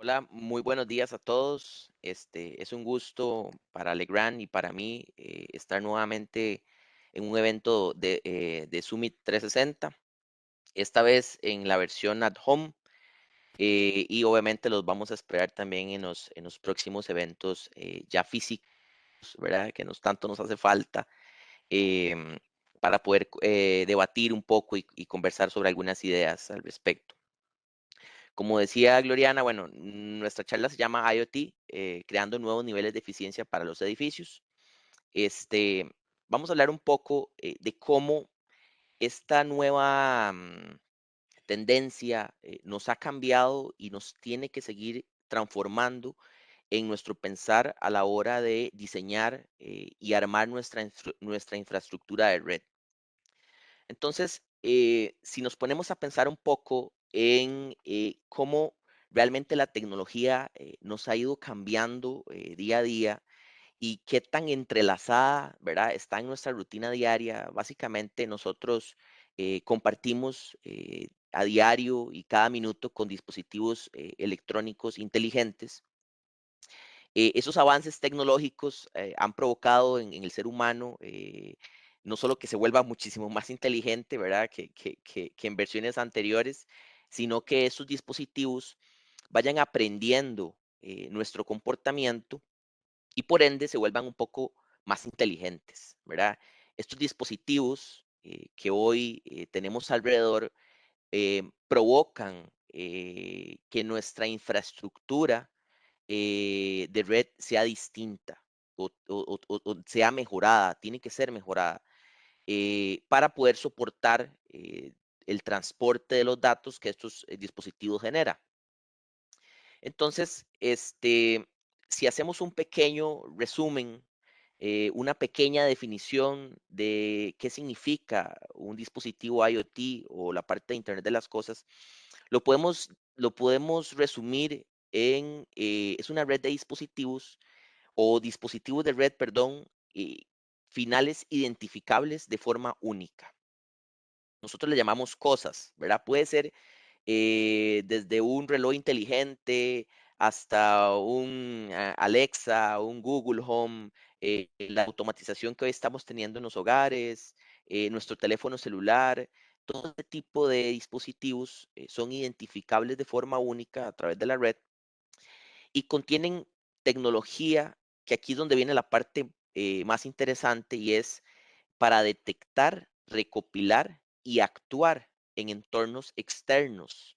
Hola, muy buenos días a todos. Es un gusto para Legrand y para mí estar nuevamente en un evento de Summit 360, esta vez en la versión at home, y obviamente los vamos a esperar también en los próximos eventos ya físicos, ¿verdad? Que tanto nos hace falta em, para poder debatir un poco y conversar sobre algunas ideas al respecto. Como decía Gloriana, bueno, nuestra charla se llama IoT, creando nuevos niveles de eficiencia para los edificios. Este, Vamos a hablar un poco de cómo esta nueva tendencia nos ha cambiado y nos tiene que seguir transformando en nuestro pensar a la hora de diseñar y armar nuestra infraestructura de red. Entonces, si nos ponemos a pensar un poco en cómo realmente la tecnología nos ha ido cambiando día a día y qué tan entrelazada, ¿verdad? Está en nuestra rutina diaria. Básicamente nosotros compartimos a diario y cada minuto con dispositivos electrónicos inteligentes. Esos avances tecnológicos han provocado en el ser humano no solo que se vuelva muchísimo más inteligente, ¿verdad? Que en versiones anteriores, sino que esos dispositivos vayan aprendiendo nuestro comportamiento y por ende se vuelvan un poco más inteligentes, ¿verdad? Estos dispositivos que hoy tenemos alrededor provocan que nuestra infraestructura de red sea distinta o sea mejorada, tiene que ser mejorada para poder soportar el transporte de los datos que estos dispositivos generan. Entonces, si hacemos un pequeño resumen, una pequeña definición de qué significa un dispositivo IoT o la parte de Internet de las cosas, lo podemos resumir en, es una red de dispositivos o dispositivos de red, perdón, finales identificables de forma única. Nosotros le llamamos cosas, ¿verdad? Puede ser desde un reloj inteligente hasta un Alexa, un Google Home, la automatización que hoy estamos teniendo en los hogares, nuestro teléfono celular, todo este tipo de dispositivos son identificables de forma única a través de la red y contienen tecnología que aquí es donde viene la parte más interesante y es para detectar, recopilar y actuar en entornos externos,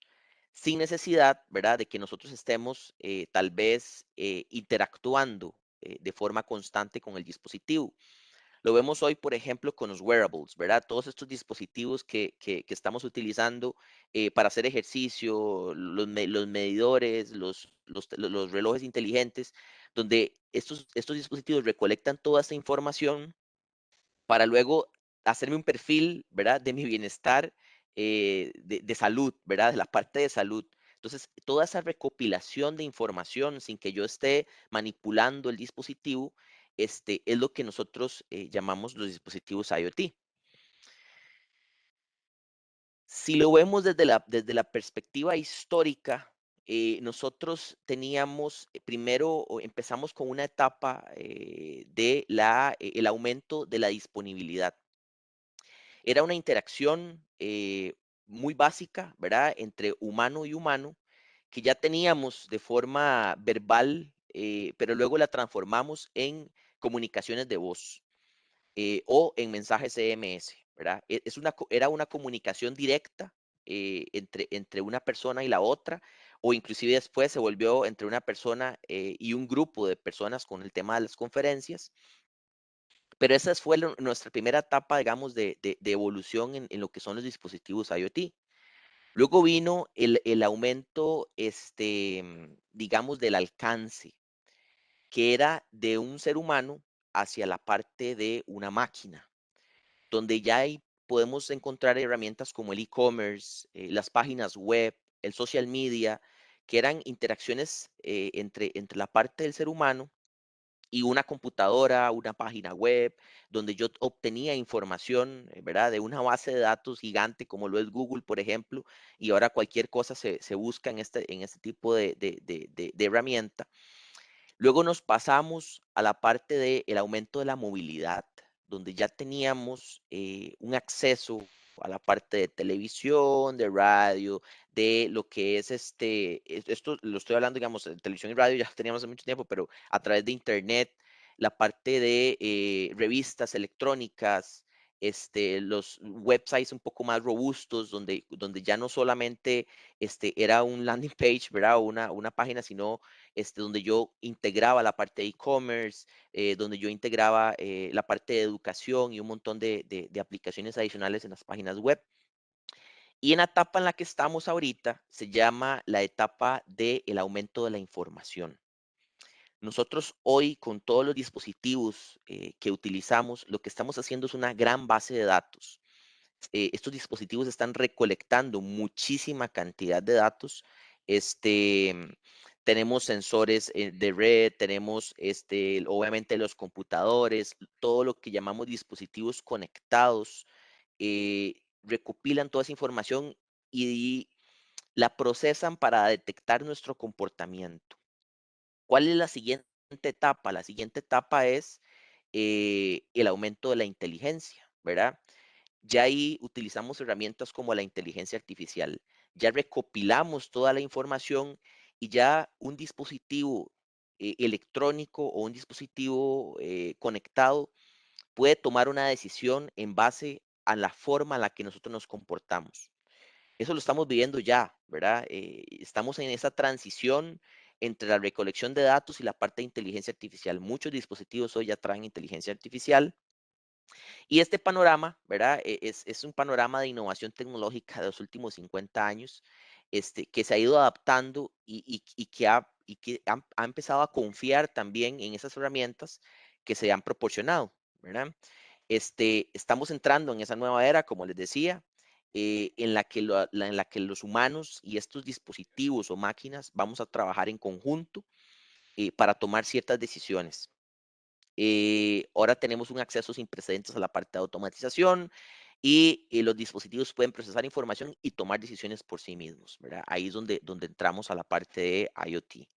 sin necesidad, ¿verdad?, de que nosotros estemos tal vez interactuando de forma constante con el dispositivo. Lo vemos hoy, por ejemplo, con los wearables, ¿verdad? Todos estos dispositivos que estamos utilizando para hacer ejercicio, los medidores, los relojes inteligentes, donde estos dispositivos recolectan toda esta información para luego hacerme un perfil, ¿verdad? De mi bienestar de salud, ¿verdad? De la parte de salud. Entonces, toda esa recopilación de información sin que yo esté manipulando el dispositivo, es lo que nosotros llamamos los dispositivos IoT. Si lo vemos desde la perspectiva histórica, nosotros teníamos, primero empezamos con una etapa el aumento de la disponibilidad. Era una interacción muy básica, ¿verdad? Entre humano y humano, que ya teníamos de forma verbal, pero luego la transformamos en comunicaciones de voz o en mensajes SMS, ¿verdad? Era una comunicación directa entre una persona y la otra, o inclusive después se volvió entre una persona y un grupo de personas con el tema de las conferencias, pero esa fue nuestra primera etapa, digamos, de evolución en lo que son los dispositivos IoT. Luego vino el aumento, digamos, del alcance, que era de un ser humano hacia la parte de una máquina, donde ya ahí podemos encontrar herramientas como el e-commerce, las páginas web, el social media, que eran interacciones entre la parte del ser humano y una computadora, una página web, donde yo obtenía información, ¿verdad? De una base de datos gigante como lo es Google, por ejemplo, y ahora cualquier cosa se busca en este tipo de herramienta. Luego nos pasamos a la parte del aumento de la movilidad, donde ya teníamos un acceso a la parte de televisión, de radio, de lo que es esto lo estoy hablando, digamos, de televisión y radio ya teníamos hace mucho tiempo, pero a través de internet, la parte de revistas electrónicas, los websites un poco más robustos, donde ya no solamente era un landing page, ¿verdad? O una página, sino donde yo integraba la parte de e-commerce, donde yo integraba la parte de educación y un montón de aplicaciones adicionales en las páginas web. Y en la etapa en la que estamos ahorita se llama la etapa del aumento de la información. Nosotros hoy con todos los dispositivos que utilizamos, lo que estamos haciendo es una gran base de datos. Estos dispositivos están recolectando muchísima cantidad de datos. Este, mm, Tenemos sensores de red, tenemos obviamente los computadores, todo lo que llamamos dispositivos conectados, recopilan toda esa información y la procesan para detectar nuestro comportamiento. ¿Cuál es la siguiente etapa? La siguiente etapa es el aumento de la inteligencia, ¿verdad? Ya ahí utilizamos herramientas como la inteligencia artificial. Ya recopilamos toda la información y ya un dispositivo electrónico o un dispositivo conectado puede tomar una decisión en base a la forma en la que nosotros nos comportamos. Eso lo estamos viviendo ya, ¿verdad? Estamos en esa transición entre la recolección de datos y la parte de inteligencia artificial. Muchos dispositivos hoy ya traen inteligencia artificial y este panorama, ¿verdad? Es un panorama de innovación tecnológica de los últimos 50 años, que se ha ido adaptando y que ha empezado a confiar también en esas herramientas que se han proporcionado, ¿verdad? Estamos entrando en esa nueva era, como les decía, en la que los humanos y estos dispositivos o máquinas vamos a trabajar en conjunto para tomar ciertas decisiones. Ahora tenemos un acceso sin precedentes a la parte de automatización y los dispositivos pueden procesar información y tomar decisiones por sí mismos, ¿verdad? Ahí es donde entramos a la parte de IoT.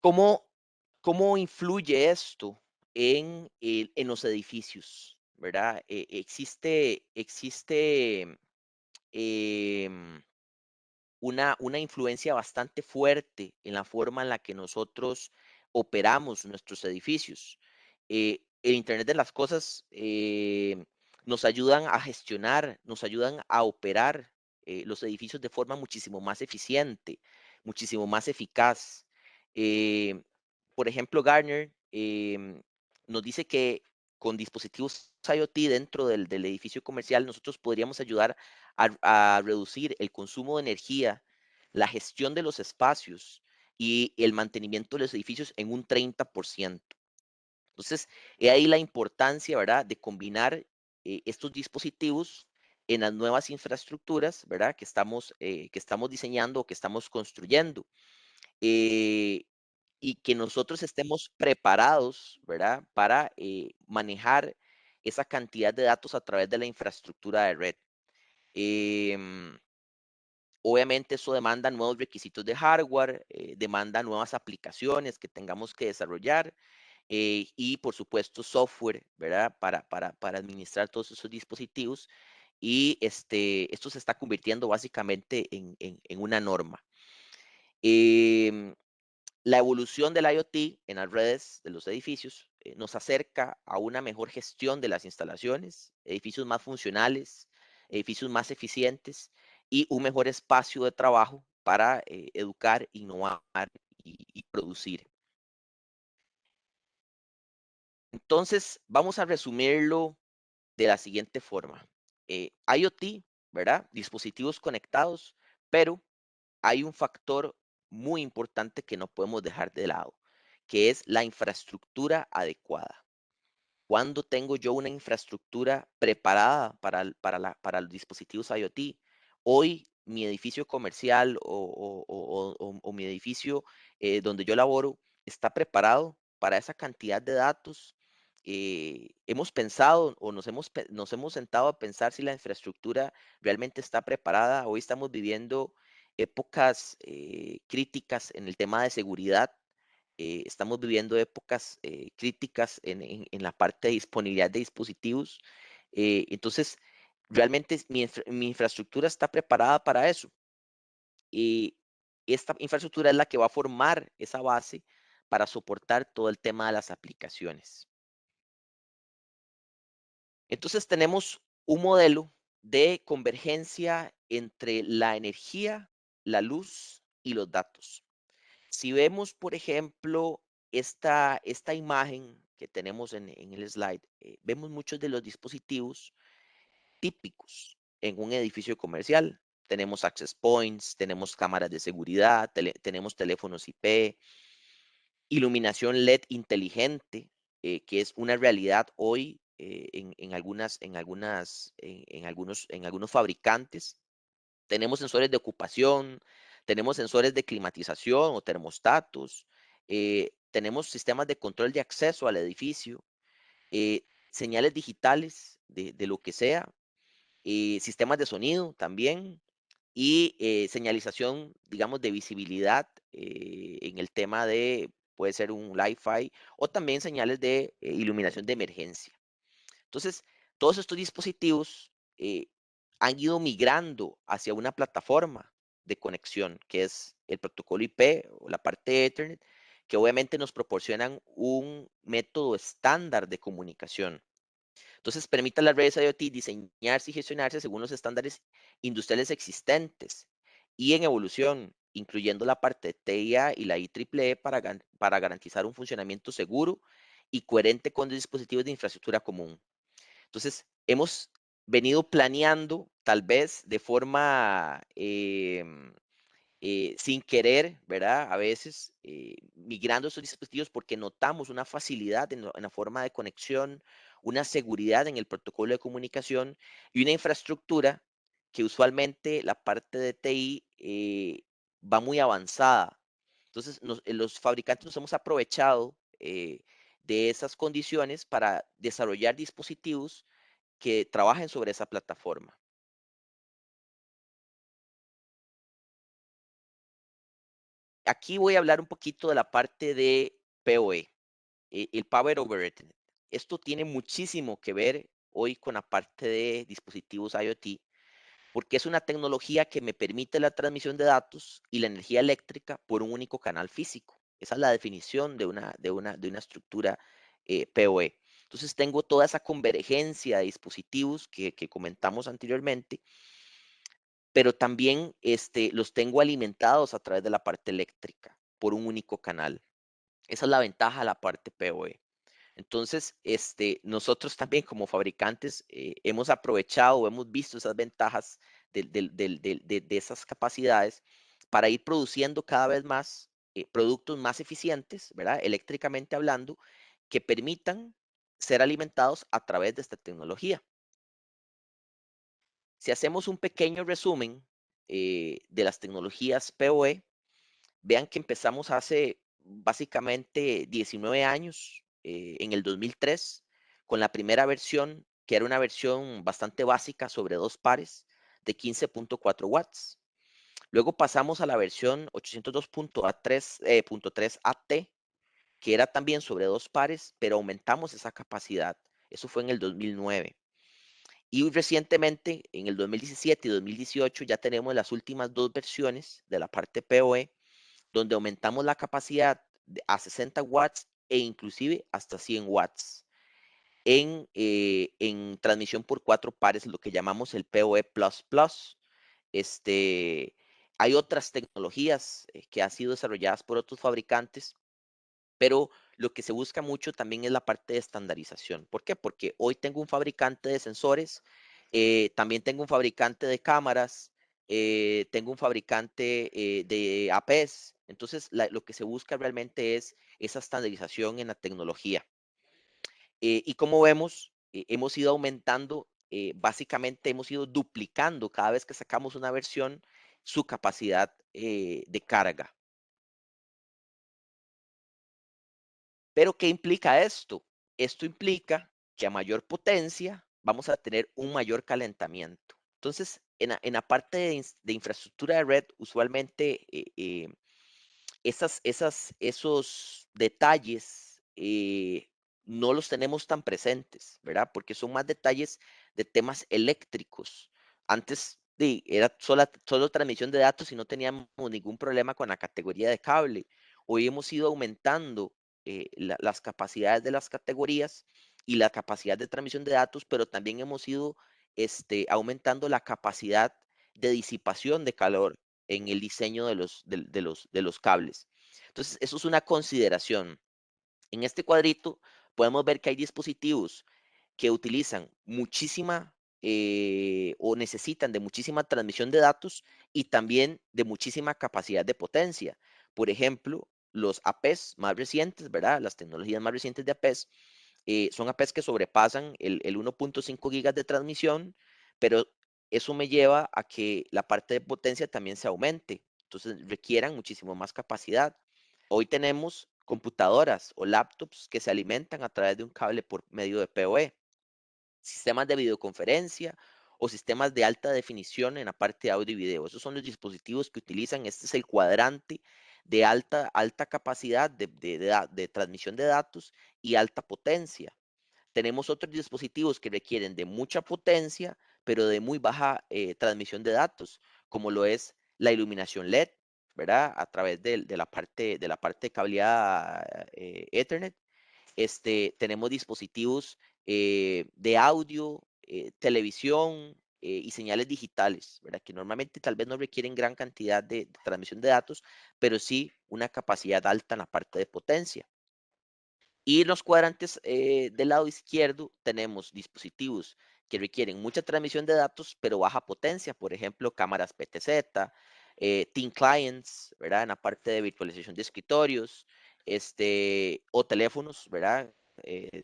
¿Cómo, cómo influye esto en los edificios, ¿verdad? Existe em, una influencia bastante fuerte en la forma en la que nosotros operamos nuestros edificios. El Internet de las Cosas nos ayudan a gestionar, nos ayudan a operar los edificios de forma muchísimo más eficiente, muchísimo más eficaz. Eh, por ejemplo, Gartner nos dice que con dispositivos IoT dentro del edificio comercial, nosotros podríamos ayudar a reducir el consumo de energía, la gestión de los espacios y el mantenimiento de los edificios en un 30%. Entonces, he ahí la importancia, ¿verdad?, de combinar estos dispositivos en las nuevas infraestructuras, ¿verdad?, que estamos diseñando o que estamos construyendo. eh, y que nosotros estemos preparados, ¿verdad?, para manejar esa cantidad de datos a través de la infraestructura de red. Em, Obviamente eso demanda nuevos requisitos de hardware, demanda nuevas aplicaciones que tengamos que desarrollar y por supuesto software, ¿verdad? Para administrar todos esos dispositivos y esto se está convirtiendo básicamente en una norma. Em, la evolución del IoT en las redes de los edificios nos acerca a una mejor gestión de las instalaciones, edificios más funcionales, edificios más eficientes y un mejor espacio de trabajo para educar, innovar y producir. Entonces, vamos a resumirlo de la siguiente forma. IoT, ¿verdad? Dispositivos conectados, pero hay un factor muy importante que no podemos dejar de lado, que es la infraestructura adecuada. ¿Cuándo tengo yo una infraestructura preparada para los dispositivos IoT? Hoy mi edificio comercial o mi edificio donde yo laboro está preparado para esa cantidad de datos? Hemos pensado o nos hemos sentado a pensar si la infraestructura realmente está preparada. Hoy estamos viviendo épocas críticas en el tema de seguridad. Estamos viviendo épocas críticas en la parte de disponibilidad de dispositivos. Entonces, realmente mi infraestructura está preparada para eso. Y esta infraestructura es la que va a formar esa base para soportar todo el tema de las aplicaciones. Entonces tenemos un modelo de convergencia entre la energía, la luz y los datos. Si vemos, por ejemplo, esta imagen que tenemos en el slide, vemos muchos de los dispositivos típicos en un edificio comercial. Tenemos access points, tenemos cámaras de seguridad, tenemos teléfonos IP, iluminación LED inteligente, que es una realidad hoy en algunos fabricantes. Tenemos sensores de ocupación, tenemos sensores de climatización o termostatos, tenemos sistemas de control de acceso al edificio, señales digitales de lo que sea, sistemas de sonido también y señalización, digamos, de visibilidad en el tema de, puede ser un Wi-Fi o también señales de iluminación de emergencia. Entonces, todos estos dispositivos han ido migrando hacia una plataforma de conexión, que es el protocolo IP o la parte de Ethernet, que obviamente nos proporcionan un método estándar de comunicación. Entonces, permite a las redes IoT diseñarse y gestionarse según los estándares industriales existentes y en evolución, incluyendo la parte de TIA y la IEEE para garantizar un funcionamiento seguro y coherente con los dispositivos de infraestructura común. Entonces, hemos venido planeando, tal vez de forma sin querer, ¿verdad? A veces migrando estos dispositivos porque notamos una facilidad en la forma de conexión, una seguridad en el protocolo de comunicación y una infraestructura que usualmente la parte de TI va muy avanzada. Entonces, los fabricantes nos hemos aprovechado de esas condiciones para desarrollar dispositivos que trabajen sobre esa plataforma. Aquí voy a hablar un poquito de la parte de PoE, el Power over Ethernet. Esto tiene muchísimo que ver hoy con la parte de dispositivos IoT, porque es una tecnología que me permite la transmisión de datos y la energía eléctrica por un único canal físico. Esa es la definición de una estructura PoE. Entonces tengo toda esa convergencia de dispositivos que comentamos anteriormente, pero también los tengo alimentados a través de la parte eléctrica por un único canal. Esa es la ventaja de la parte PoE. Entonces, nosotros también como fabricantes hemos aprovechado o hemos visto esas ventajas de esas capacidades para ir produciendo cada vez más productos más eficientes, ¿verdad? Eléctricamente hablando, que permitan ser alimentados a través de esta tecnología. Si hacemos un pequeño resumen de las tecnologías PoE, vean que empezamos hace básicamente 19 años, en el 2003, con la primera versión, que era una versión bastante básica sobre dos pares de 15.4 watts. Luego pasamos a la versión 802.3 AT, que era también sobre dos pares, pero aumentamos esa capacidad. Eso fue en el 2009. Y recientemente, en el 2017 y 2018, ya tenemos las últimas dos versiones de la parte PoE, donde aumentamos la capacidad a 60 watts e inclusive hasta 100 watts en transmisión por cuatro pares, lo que llamamos el PoE++. Este, Hay otras tecnologías que han sido desarrolladas por otros fabricantes, pero lo que se busca mucho también es la parte de estandarización. ¿Por qué? Porque hoy tengo un fabricante de sensores, también tengo un fabricante de cámaras, tengo un fabricante de APs. Entonces, lo que se busca realmente es esa estandarización en la tecnología. Y como vemos, hemos ido aumentando, básicamente hemos ido duplicando cada vez que sacamos una versión su capacidad de carga. Pero, ¿qué implica esto? Esto implica que a mayor potencia vamos a tener un mayor calentamiento. Entonces, en la parte de infraestructura de red, usualmente esos detalles no los tenemos tan presentes, ¿verdad? Porque son más detalles de temas eléctricos. Antes era solo transmisión de datos y no teníamos ningún problema con la categoría de cable. Hoy hemos ido aumentando las capacidades de las categorías y la capacidad de transmisión de datos, pero también hemos ido aumentando la capacidad de disipación de calor en el diseño de los cables. Entonces, eso es una consideración. En este cuadrito podemos ver que hay dispositivos que utilizan muchísima o necesitan de muchísima transmisión de datos y también de muchísima capacidad de potencia. Por ejemplo, los APs más recientes, ¿verdad? Las tecnologías más recientes de APs son APs que sobrepasan el 1.5 gigas de transmisión, pero eso me lleva a que la parte de potencia también se aumente. Entonces requieran muchísimo más capacidad. Hoy tenemos computadoras o laptops que se alimentan a través de un cable por medio de PoE, sistemas de videoconferencia o sistemas de alta definición en la parte de audio y video. Esos son los dispositivos que utilizan, este es el cuadrante de alta capacidad de transmisión de datos y alta potencia. Tenemos otros dispositivos que requieren de mucha potencia, pero de muy baja transmisión de datos, como lo es la iluminación LED, ¿verdad? A través de la parte cableada Ethernet. Tenemos dispositivos de audio, televisión y señales digitales, ¿verdad? Que normalmente tal vez no requieren gran cantidad de transmisión de datos, pero sí una capacidad alta en la parte de potencia. Y en los cuadrantes del lado izquierdo tenemos dispositivos que requieren mucha transmisión de datos, pero baja potencia, por ejemplo, cámaras PTZ, Team Clients, ¿verdad? En la parte de virtualización de escritorios, o teléfonos, ¿verdad?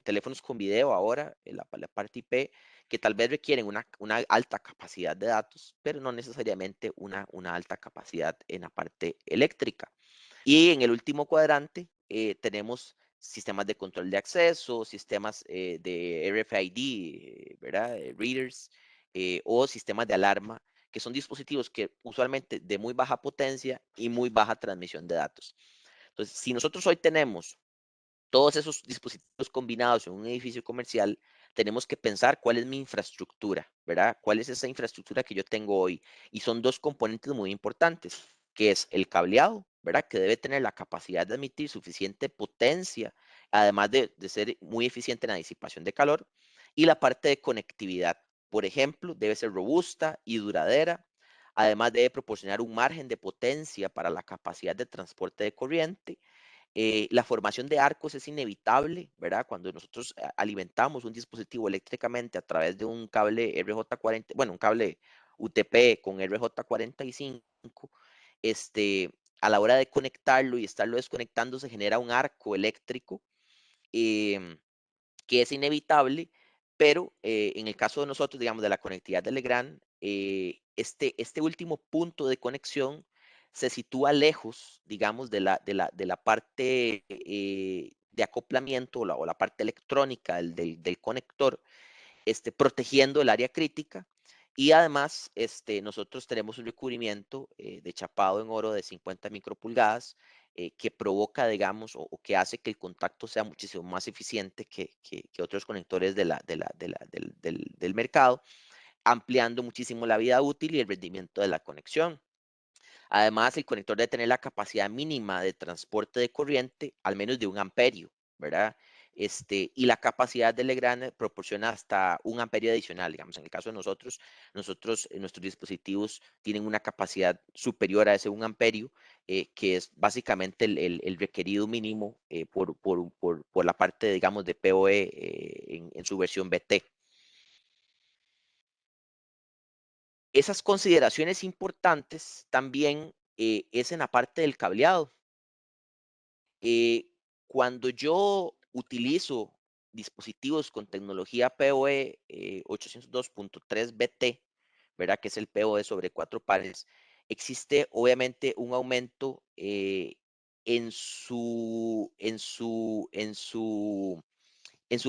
Teléfonos con video ahora, en la parte IP, que tal vez requieren una alta capacidad de datos, pero no necesariamente una alta capacidad en la parte eléctrica. Y en el último cuadrante tenemos sistemas de control de acceso, sistemas de RFID, ¿verdad? Readers, o sistemas de alarma, que son dispositivos que usualmente de muy baja potencia y muy baja transmisión de datos. Entonces, si nosotros hoy tenemos todos esos dispositivos combinados en un edificio comercial, tenemos que pensar cuál es mi infraestructura, ¿verdad? ¿Cuál es esa infraestructura que yo tengo hoy? Y son dos componentes muy importantes, que es el cableado, ¿verdad? Que debe tener la capacidad de emitir suficiente potencia, además de ser muy eficiente en la disipación de calor, y la parte de conectividad. Por ejemplo, debe ser robusta y duradera. Además, debe proporcionar un margen de potencia para la capacidad de transporte de corriente. La formación de arcos es inevitable, ¿verdad? Cuando nosotros alimentamos un dispositivo eléctricamente a través de un cable RJ40, bueno, un cable UTP con RJ45, a la hora de conectarlo y estarlo desconectando se genera un arco eléctrico. em, que es inevitable, pero en el caso de nosotros, digamos, de la conectividad de Legrand, este último punto de conexión se sitúa lejos, digamos, de la parte de acoplamiento o la parte electrónica del conector, protegiendo el área crítica. Y además, nosotros tenemos un recubrimiento de chapado en oro de 50 micropulgadas que provoca, digamos, o que hace que el contacto sea muchísimo más eficiente que otros conectores del mercado, ampliando muchísimo la vida útil y el rendimiento de la conexión. Además, el conector debe tener la capacidad mínima de transporte de corriente, al menos de 1 amperio, ¿verdad? Y la capacidad de Legrand proporciona hasta 1 amperio adicional. Digamos, en el caso de nosotros, nuestros dispositivos tienen una capacidad superior a ese 1 amperio, que es básicamente el requerido mínimo por la parte, digamos, de PoE en su versión BT. Esas consideraciones importantes también es en la parte del cableado. Eh, Cuando yo utilizo dispositivos con tecnología PoE 802.3 BT, ¿verdad? Que es el PoE sobre 4 pares, existe obviamente un aumento en su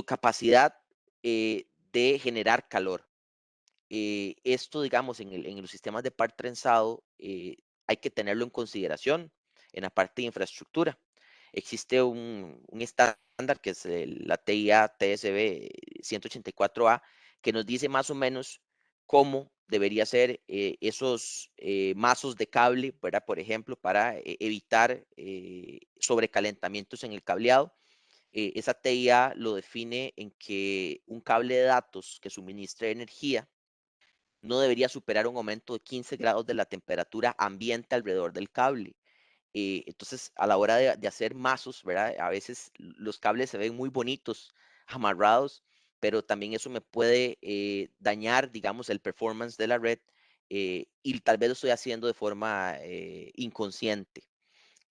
capacidad de generar calor. Esto, digamos, en los sistemas de par trenzado, hay que tenerlo en consideración en la parte de infraestructura. Existe un estándar que es la TIA TSB 184A que nos dice más o menos cómo debería ser esos mazos de cable, ¿verdad? Por ejemplo, para evitar sobrecalentamientos en el cableado. Esa TIA lo define en que un cable de datos que suministre energía no debería superar un aumento de 15 grados de la temperatura ambiente alrededor del cable. Entonces, a la hora de hacer mazos, ¿verdad? A veces los cables se ven muy bonitos amarrados, pero también eso me puede dañar, digamos, el performance de la red y tal vez lo estoy haciendo de forma inconsciente.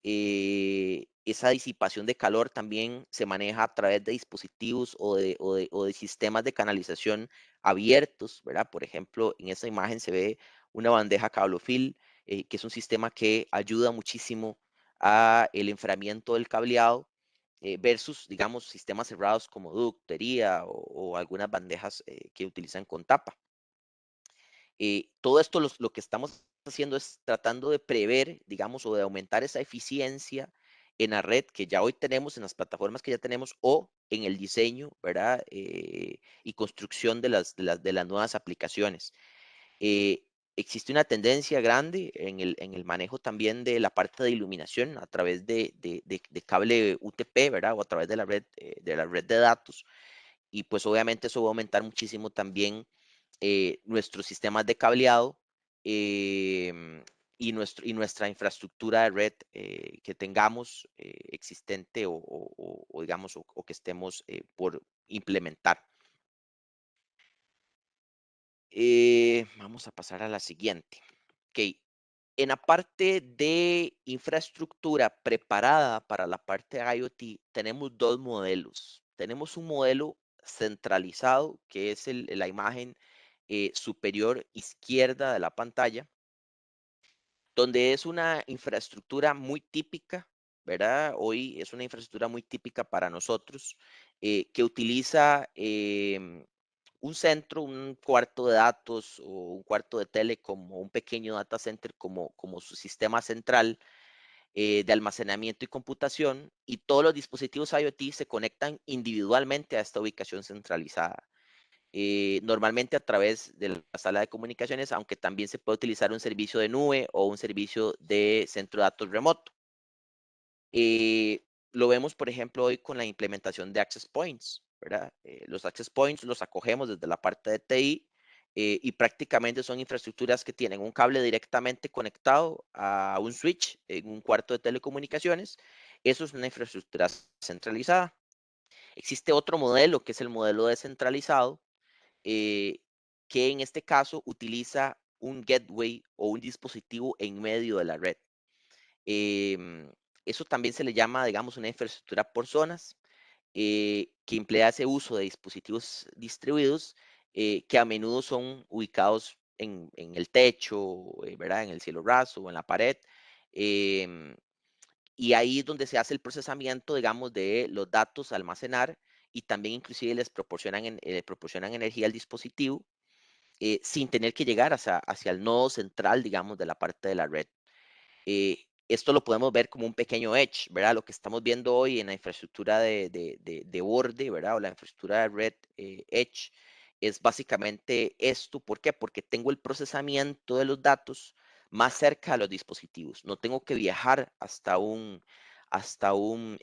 Esa disipación de calor también se maneja a través de dispositivos o de sistemas de canalización abiertos, ¿verdad? Por ejemplo, en esta imagen se ve una bandeja cablofil, que es un sistema que ayuda muchísimo a el enfriamiento del cableado, versus, digamos, sistemas cerrados como ductería o algunas bandejas que utilizan con tapa. Todo esto lo que estamos haciendo es tratando de prever, digamos, o de aumentar esa eficiencia en la red que ya hoy tenemos, en las plataformas que ya tenemos, o en el diseño, ¿verdad? Y construcción de las nuevas aplicaciones. Eh, Existe una tendencia grande en el manejo también de la parte de iluminación a través de cable UTP, ¿verdad? O a través de la red de datos. Y pues obviamente eso va a aumentar muchísimo también nuestros sistemas de cableado y nuestra infraestructura de red que tengamos existente o digamos, o que estemos por implementar. Vamos a pasar a la siguiente. Ok, en la parte de infraestructura preparada para la parte de IoT, tenemos dos modelos. Tenemos un modelo centralizado, que es la imagen superior izquierda de la pantalla, donde es una infraestructura muy típica, ¿verdad? Hoy es una infraestructura muy típica para nosotros, que utiliza un centro, un cuarto de datos o un cuarto de telecom o un pequeño data center como su sistema central de almacenamiento y computación, y todos los dispositivos IoT se conectan individualmente a esta ubicación centralizada. Normalmente a través de la sala de comunicaciones, aunque también se puede utilizar un servicio de nube o un servicio de centro de datos remoto. Lo vemos, por ejemplo, hoy con la implementación de Access Points, ¿verdad? Los Access Points los acogemos desde la parte de TI y prácticamente son infraestructuras que tienen un cable directamente conectado a un switch en un cuarto de telecomunicaciones. Eso es una infraestructura centralizada. Existe otro modelo que es el modelo descentralizado, eh, que en este caso utiliza un gateway o un dispositivo en medio de la red. Em, Eso también se le llama, digamos, una infraestructura por zonas, que emplea ese uso de dispositivos distribuidos que a menudo son ubicados en el techo, ¿verdad? En el cielo raso o en la pared. em, y ahí es donde se hace el procesamiento, digamos, de los datos a almacenar y también inclusive proporcionan energía al dispositivo sin tener que llegar hacia el nodo central, digamos, de la parte de la red. Esto lo podemos ver como un pequeño edge, ¿verdad? Lo que estamos viendo hoy en la infraestructura de borde, ¿verdad? O la infraestructura de red edge es básicamente esto. ¿Por qué? Porque tengo el procesamiento de los datos más cerca de los dispositivos. No tengo que viajar hasta un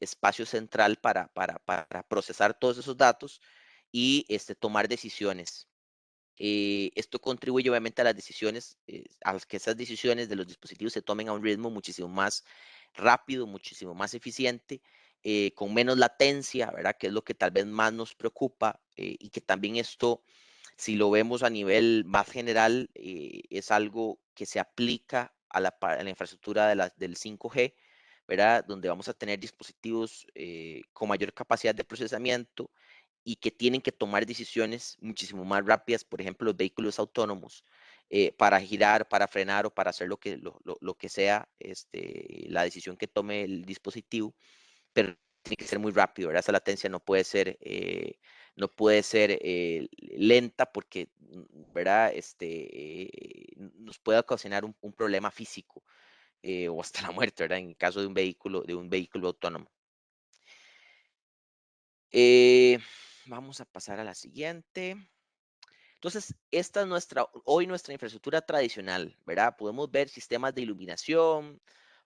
espacio central para procesar todos esos datos y tomar decisiones. Esto contribuye obviamente a las decisiones, a que esas decisiones de los dispositivos se tomen a un ritmo muchísimo más rápido, muchísimo más eficiente, con menos latencia, ¿verdad? Que es lo que tal vez más nos preocupa y que también esto, si lo vemos a nivel más general, es algo que se aplica a la infraestructura del 5G, ¿verdad? Donde vamos a tener dispositivos con mayor capacidad de procesamiento y que tienen que tomar decisiones muchísimo más rápidas, por ejemplo, los vehículos autónomos. para girar, para frenar o para hacer lo que sea, la decisión que tome el dispositivo, pero tiene que ser muy rápido, ¿verdad? Esa latencia no puede ser lenta porque, ¿verdad? Nos puede ocasionar un problema físico o hasta la muerte, ¿verdad? En el caso de un vehículo autónomo. Eh, Vamos a pasar a la siguiente. Entonces, esta es hoy nuestra infraestructura tradicional, ¿verdad? Podemos ver sistemas de iluminación,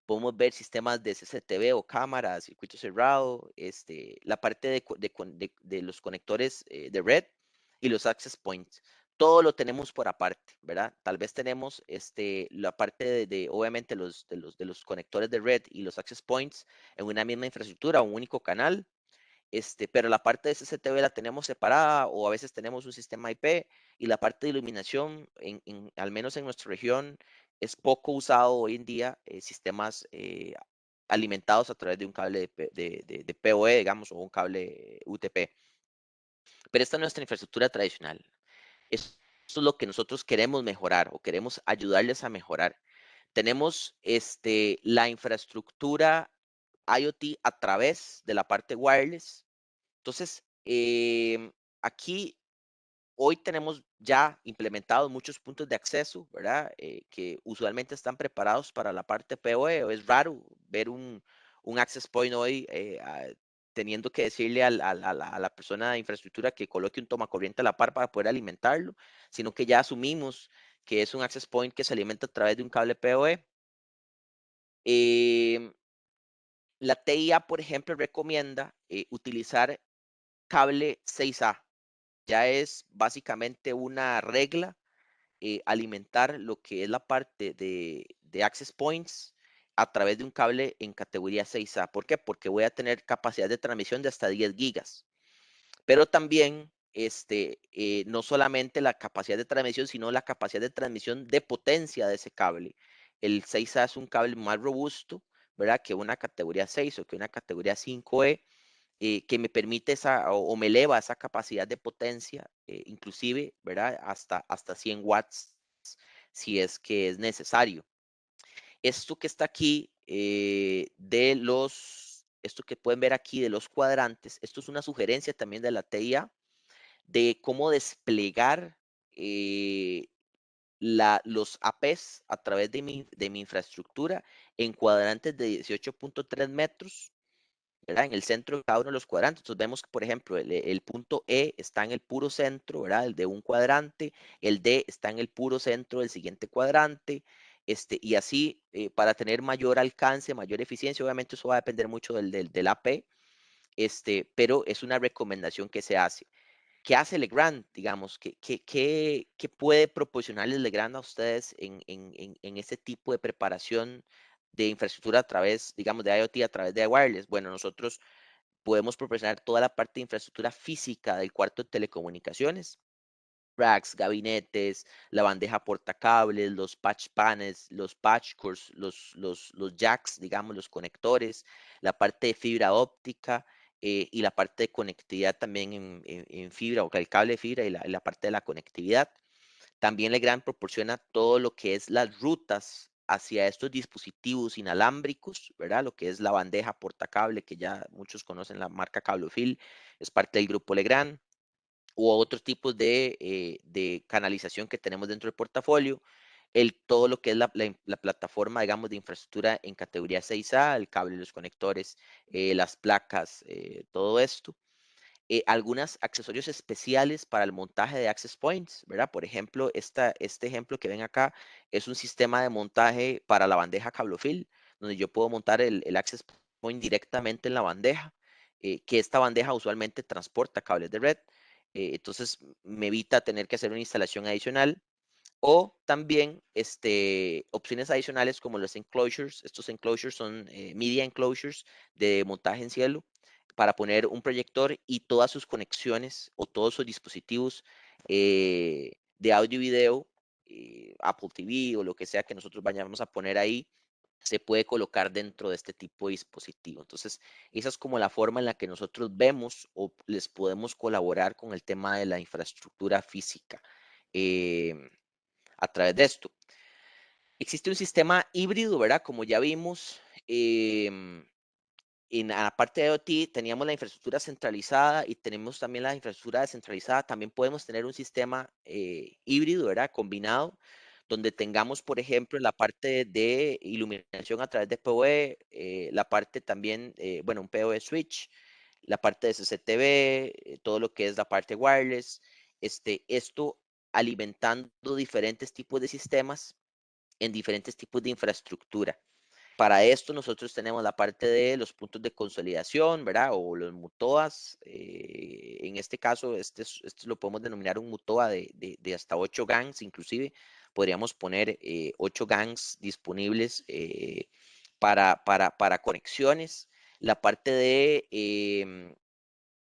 podemos ver sistemas de CCTV o cámaras, circuito cerrado, la parte de los conectores de red y los access points. Todo lo tenemos por aparte, ¿verdad? Tal vez tenemos la parte obviamente, de los conectores de red y los access points en una misma infraestructura, un único canal, pero la parte de CCTV la tenemos separada o a veces tenemos un sistema IP y la parte de iluminación, al menos en nuestra región, es poco usado hoy en día, sistemas alimentados a través de un cable de PoE, digamos, o un cable UTP. Pero esta es nuestra infraestructura tradicional. Esto es lo que nosotros queremos mejorar o queremos ayudarles a mejorar. Tenemos la infraestructura IoT a través de la parte wireless. Entonces, aquí hoy tenemos ya implementados muchos puntos de acceso, ¿verdad? Que usualmente están preparados para la parte PoE. Es raro ver un access point hoy teniendo que decirle a la persona de infraestructura que coloque un tomacorriente a la par para poder alimentarlo, sino que ya asumimos que es un access point que se alimenta a través de un cable PoE. Em, la TIA, por ejemplo, recomienda utilizar cable 6A. Ya es básicamente una regla alimentar lo que es la parte de access points a través de un cable en categoría 6A. ¿Por qué? Porque voy a tener capacidad de transmisión de hasta 10 gigas. Pero también no solamente la capacidad de transmisión, sino la capacidad de transmisión de potencia de ese cable. El 6A es un cable más robusto, ¿verdad? Que una categoría 6 o que una categoría 5E, que me permite o me eleva esa capacidad de potencia, inclusive, ¿verdad? Hasta 100 watts, si es que es necesario. Esto que está aquí, esto que pueden ver aquí de los cuadrantes, esto es una sugerencia también de la TIA de cómo desplegar eh, los APs a través de mi infraestructura en cuadrantes de 18.3 metros, ¿verdad? En el centro de cada uno de los cuadrantes. Entonces vemos que, por ejemplo, el punto E está en el puro centro, ¿verdad? El de un cuadrante, el D está en el puro centro del siguiente cuadrante, y así para tener mayor alcance, mayor eficiencia. Obviamente eso va a depender mucho del AP, pero es una recomendación que se hace. ¿Qué hace Legrand, digamos? ¿Qué puede proporcionarles Legrand a ustedes en este tipo de preparación de infraestructura a través, digamos, de IoT a través de wireless? Bueno, nosotros podemos proporcionar toda la parte de infraestructura física del cuarto de telecomunicaciones, racks, gabinetes, la bandeja portacables, los patch panels, los patch cores, los jacks, digamos, los conectores, la parte de fibra óptica y la parte de conectividad también en fibra, o el cable de fibra y la parte de la conectividad. También Legrand proporciona todo lo que es las rutas hacia estos dispositivos inalámbricos, ¿verdad? Lo que es la bandeja portacable, que ya muchos conocen la marca Cablofil, es parte del grupo Legrand, u otros tipos de canalización que tenemos dentro del portafolio. Todo lo que es la plataforma, digamos, de infraestructura en categoría 6A, el cable, los conectores, las placas, todo esto. Algunos accesorios especiales para el montaje de access points, ¿verdad? Por ejemplo, este ejemplo que ven acá es un sistema de montaje para la bandeja Cablofil, donde yo puedo montar el access point directamente en la bandeja, que esta bandeja usualmente transporta cables de red. Entonces me evita tener que hacer una instalación adicional. O también opciones adicionales como los enclosures. Estos enclosures son media enclosures de montaje en cielo para poner un proyector y todas sus conexiones o todos sus dispositivos de audio y video, Apple TV o lo que sea que nosotros vayamos a poner ahí, se puede colocar dentro de este tipo de dispositivo. Entonces, esa es como la forma en la que nosotros vemos o les podemos colaborar con el tema de la infraestructura física. Eh, a través de esto. Existe un sistema híbrido, ¿verdad? Como ya vimos, en la parte de IoT teníamos la infraestructura centralizada y tenemos también la infraestructura descentralizada. También podemos tener un sistema híbrido, ¿verdad? Combinado, donde tengamos, por ejemplo, la parte de iluminación a través de PoE, la parte también, bueno, un PoE switch, la parte de CCTV, todo lo que es la parte wireless, esto alimentando diferentes tipos de sistemas en diferentes tipos de infraestructura. Para esto nosotros tenemos la parte de los puntos de consolidación, ¿verdad? O los MUTOAs. En este caso, este lo podemos denominar un MUTOA de hasta 8 gangs, inclusive podríamos poner 8 gangs disponibles para conexiones. La parte de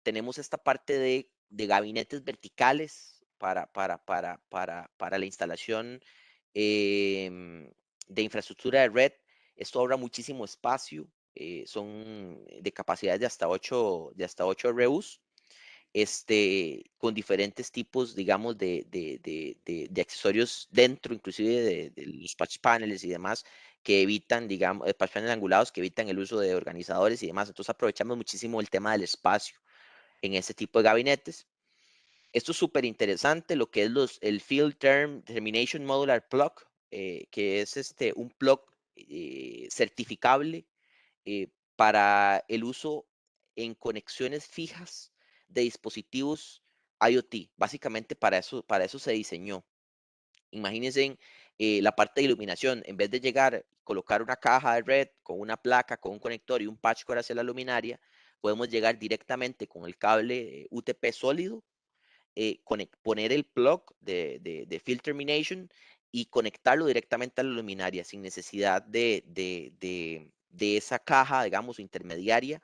tenemos esta parte de gabinetes verticales para la instalación de infraestructura de red. Esto ahorra muchísimo espacio, son de capacidades de hasta 8 RUs, con diferentes tipos, digamos, de accesorios dentro, inclusive de los patch panels y demás, que evitan, digamos, patch panels angulados que evitan el uso de organizadores y demás. Entonces aprovechamos muchísimo el tema del espacio en este tipo de gabinetes. Esto es súper interesante, lo que es el Field Termination Modular Plug, que es un plug certificable para el uso en conexiones fijas de dispositivos IoT. Básicamente para eso se diseñó. Imagínense la parte de iluminación, en vez de llegar, colocar una caja de red con una placa, con un conector y un patchcore hacia la luminaria, podemos llegar directamente con el cable UTP sólido, poner el plug de Field Termination y conectarlo directamente a la luminaria sin necesidad de esa caja, digamos, intermediaria,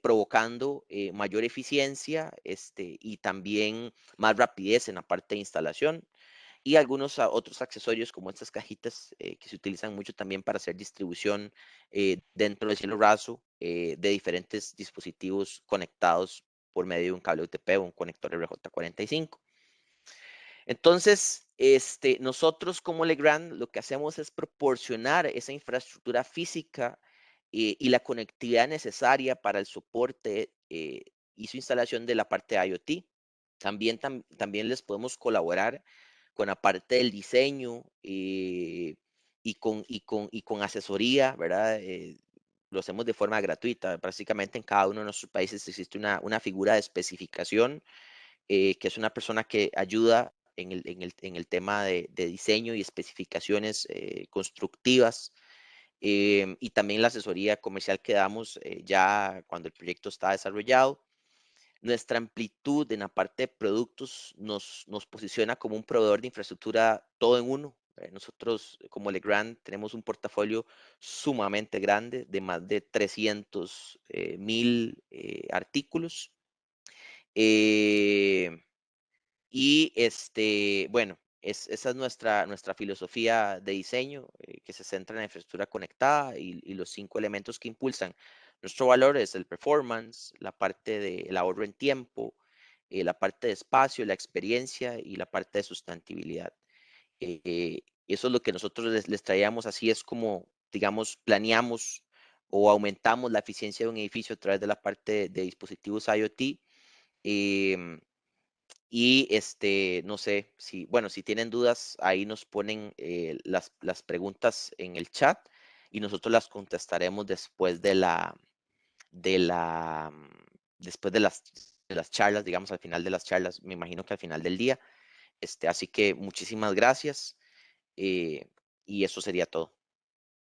provocando mayor eficiencia y también más rapidez en la parte de instalación y algunos otros accesorios como estas cajitas que se utilizan mucho también para hacer distribución dentro del cielo raso de diferentes dispositivos conectados por medio de un cable UTP o un conector RJ45. Entonces, nosotros como Legrand lo que hacemos es proporcionar esa infraestructura física y la conectividad necesaria para el soporte y su instalación de la parte de IoT. También les podemos colaborar con la parte del diseño y con asesoría, ¿verdad? Lo hacemos de forma gratuita. Prácticamente en cada uno de nuestros países existe una figura de especificación, que es una persona que ayuda en el tema de diseño y especificaciones constructivas. Y también la asesoría comercial que damos ya cuando el proyecto está desarrollado. Nuestra amplitud en la parte de productos nos posiciona como un proveedor de infraestructura todo en uno. Nosotros como Legrand tenemos un portafolio sumamente grande de más de 300.000 artículos. Eh, y bueno, esa es nuestra filosofía de diseño, que se centra en la infraestructura conectada y los 5 elementos que impulsan nuestro valor es el performance, la parte del ahorro en tiempo, la parte de espacio, la experiencia y la parte de sustentabilidad. Eso es lo que nosotros les traíamos, así es como, digamos, planeamos o aumentamos la eficiencia de un edificio a través de la parte de dispositivos IoT. em, y no sé si, bueno, si tienen dudas, ahí nos ponen las preguntas en el chat y nosotros las contestaremos después de la, mm, después de las charlas, digamos, al final de las charlas, me imagino que al final del día. Así que muchísimas gracias y eso sería todo.